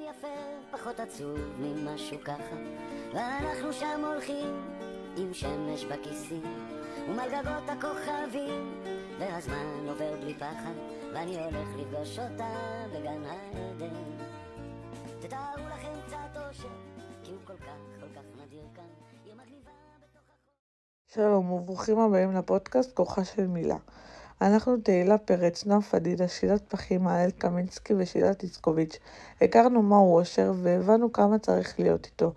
יפה, פחות עצוב ממשהו ככה, ואנחנו שם הולכים עם שמש בכיסים ומעל גגות הכוכבים, והזמן עובר בלי פחד, ואני הולך לפגוש אותה בגן העדן. תתארו לכם קצת אושר, כי הוא כל כך נדיר כאן, עיר מגניבה בתוך החור. שלום וברוכים הבאים לפודקאסט כוחה של מילה. אנחנו תהילה פרץ, נועה פדידה, שילת פחים, מעל קמינסקי ושילת איצקוביץ'. הכרנו מהו אושר והבנו כמה צריך להיות איתו.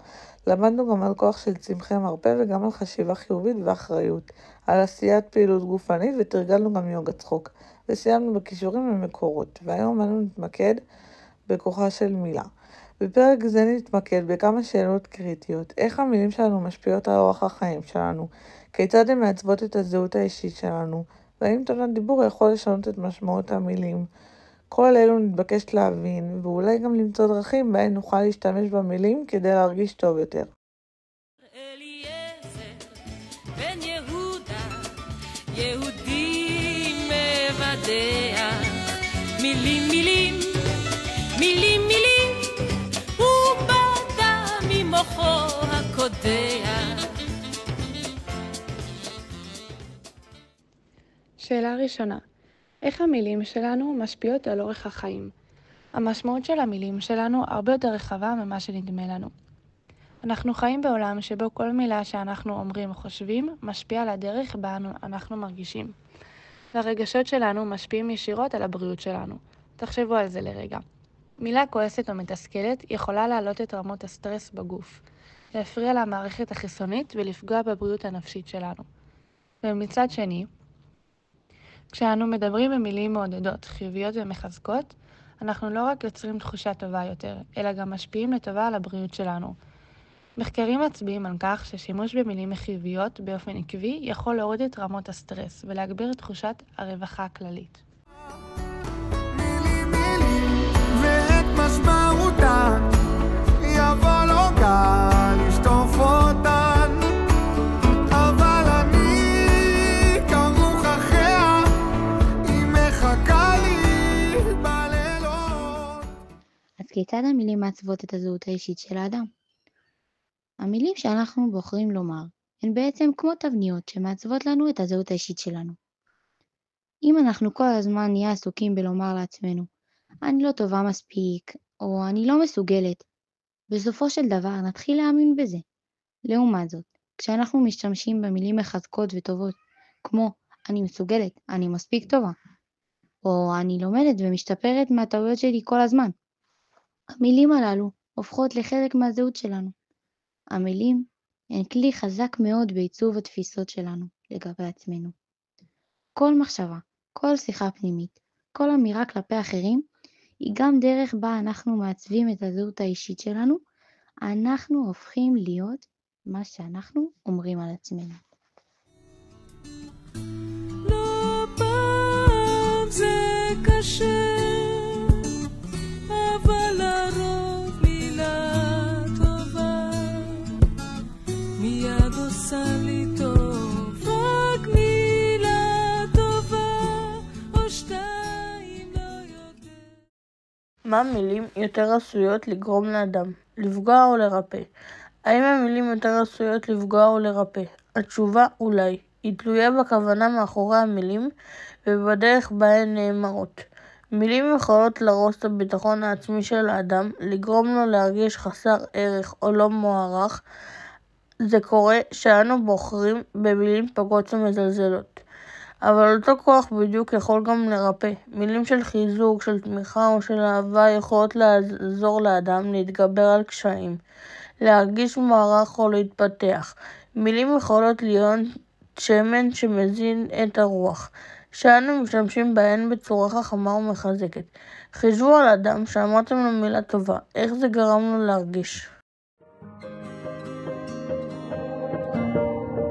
למדנו גם על כוח של צמחי מרפא וגם על חשיבה חיובית ואחריות, על עשיית פעילות גופנית ותרגלנו גם יוגה צחוק. וסיימנו בכישורים ומקורות, והיום אנו נתמקד בכוחה של מילה. בפרק זה נתמקד בכמה שאלות קריטיות, איך המילים שלנו משפיעות על אורח החיים שלנו, כיצד הן מעצבות את הזהות האישית שלנו, והאם טון הדיבור יכול לשנות את משמעות המילים. כל אלו נתבקש להבין, ואולי גם למצוא דרכים בהן נוכל להשתמש במילים כדי להרגיש טוב יותר. אליעזר בן יהודה, יהודי מבדח, מילים מילים, מילים מילים, הוא בא ממוחו הקודח. שאלה ראשונה, איך המילים שלנו משפיעות על אורך החיים? המשמעות של המילים שלנו הרבה יותר רחבה ממה שנדמה לנו. אנחנו חיים בעולם שבו כל מילה שאנחנו אומרים או חושבים משפיעה על הדרך בה אנחנו מרגישים. והרגשות שלנו משפיעים ישירות על הבריאות שלנו. תחשבו על זה לרגע. מילה כועסת או מתסכלת יכולה להעלות את רמות הסטרס בגוף, להפריע למערכת החיסונית ולפגוע בבריאות הנפשית שלנו. ומצד שני, כשאנו מדברים במילים מעודדות, חיוביות ומחזקות, אנחנו לא רק יוצרים תחושה טובה יותר, אלא גם משפיעים לטובה על הבריאות שלנו. מחקרים מצביעים על כך ששימוש במילים חיוביות באופן עקבי יכול להוריד את רמות הסטרס ולהגביר את תחושת הרווחה הכללית. מילים מילים ואת משמעותן יבוא לו גל לשטוף אותן, אבל אני כרוך אחריה, היא מחכה לי בלילות. אז כיצד המילים מעצבות את הזהות האישית של האדם? המילים שאנחנו בוחרים לומר הן בעצם כמו תבניות שמעצבות לנו את הזהות האישית שלנו. אם אנחנו כל הזמן נהיה עסוקים בלומר לעצמנו, אני לא טובה מספיק, או אני לא מסוגלת, בסופו של דבר נתחיל להאמין בזה. לעומת זאת, כשאנחנו משתמשים במילים מחזקות וטובות, כמו אני מסוגלת, אני מספיק טובה, או אני לומדת ומשתפרת מהטעויות שלי כל הזמן, המילים הללו הופכות לחלק מהזהות שלנו. המילים הן כלי חזק מאוד בעיצוב התפיסות שלנו לגבי עצמנו. כל מחשבה, כל שיחה פנימית, כל אמירה כלפי אחרים, היא גם דרך בה אנחנו מעצבים את הזהות האישית שלנו, אנחנו הופכים להיות מה שאנחנו אומרים על עצמנו. לא פעם זה קשה, אבל לרוב מילה טובה מיד עושה לי טוב, רק מילה טובה או שתיים לא יודע. מה מילים יותר עשויות לגרום לאדם? לפגוע או לרפא? האם המילים יותר עשויות לפגוע או לרפא? התשובה אולי. היא תלויה בכוונה מאחורי המילים ובדרך בה הן נאמרות. מילים יכולות להרוס את הביטחון העצמי של האדם, לגרום לו להרגיש חסר ערך או לא מוערך. זה קורה שאנו בוחרים במילים פגות ומזלזלות. אבל אותו כוח בדיוק יכול גם לרפא. מילים של חיזוק, של תמיכה או של אהבה יכולות לעזור לאדם להתגבר על קשיים, להרגיש מוערך או להתפתח. מילים יכולות להיות שמן שמזין את הרוח, שאנו משתמשים בהן בצורה חכמה ומחזקת. חישבו על אדם שאמרתם לו מילה טובה, איך זה גרם לו להרגיש.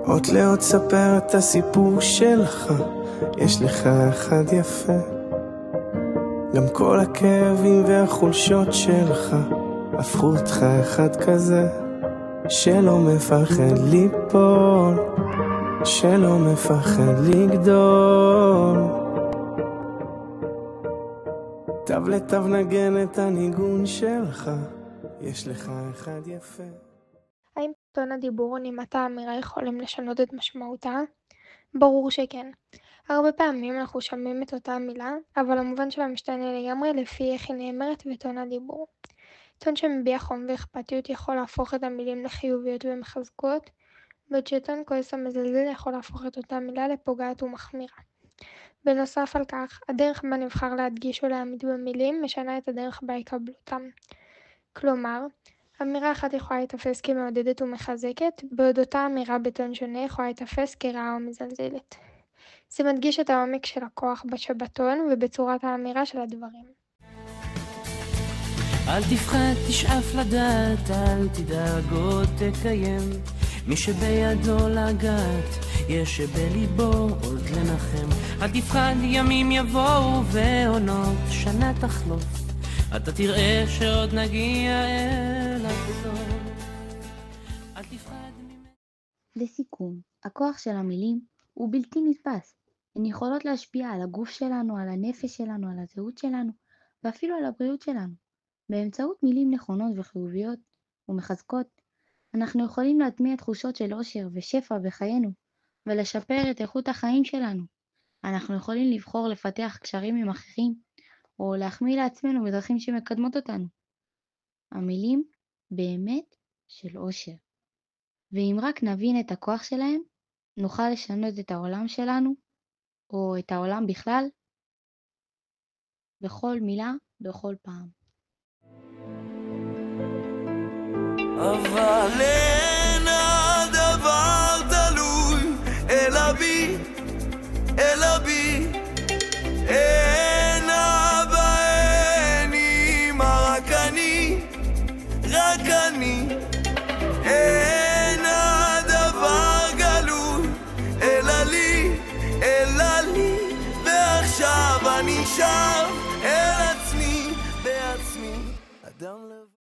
עוד לעוד ספר את הסיפור שלך, יש לך אחד יפה, גם כל הכאבים והחולשות שלך הפכו אותך אחד כזה, שלא מפחד ליפול, שלא מפחד לגדול. אתה תו לתו נגן את הניגון שלך, יש לך אחד יפה. האם טון הדיבור או נימת האמירה יכולים לשנות את משמעותה? ברור שכן. הרבה פעמים אנחנו שומעים את אותה מילה, אבל המובן שלה משתנה לגמרי לפי איך היא נאמרת וטון הדיבור. טון שמביע חום ואכפתיות יכול להפוך את המילים לחיוביות ומחזקות, בעוד שטון כועס המזלזל יכול להפוך את אותה מילה לפוגעת ומחמירה. בנוסף על כך, הדרך בה נבחר להדגיש ולהעמיד במילים משנה את הדרך בה יקבלו אותם. כלומר, אמירה אחת יכולה להתאפס כמעודדת ומחזקת, בעוד אותה אמירה בטון שונה יכולה להתאפס כרעה או מזלזלת. זה מדגיש את העומק של הכוח בשבתון ובצורת האמירה של הדברים. אל תפחד, תשאף לדעת, אל תדאג או תקיים. מי שבידו לגעת, יש שבליבו עוד לנחם. אל תפחד, ימים יבואו ועונות, שנה תחלוף. אתה תראה שעוד נגיע אל הגדול. אל תפחד ממנו. לסיכום, הכוח של המילים הוא בלתי נתפס. הן יכולות להשפיע על הגוף שלנו, על הנפש שלנו, על הזהות שלנו, ואפילו על הבריאות שלנו. באמצעות מילים נכונות וחיוביות ומחזקות, אנחנו יכולים להטמיע תחושות של אושר ושפע בחיינו, ולשפר את איכות החיים שלנו. אנחנו יכולים לבחור לפתח קשרים עם אחרים, או להחמיא לעצמנו בדרכים שמקדמות אותנו. המילים באמת של אושר. ואם רק נבין את הכוח שלהם, נוכל לשנות את העולם שלנו, או את העולם בכלל, בכל מילה, בכל פעם. אבל אין הדבר תלוי אלא בי, אלא בי. אין אבא, אין אמא, רק אני, רק אני. אין הדבר גלוי אלא לי, אלא לי. ועכשיו אני שב אל עצמי בעצמי, אדם לב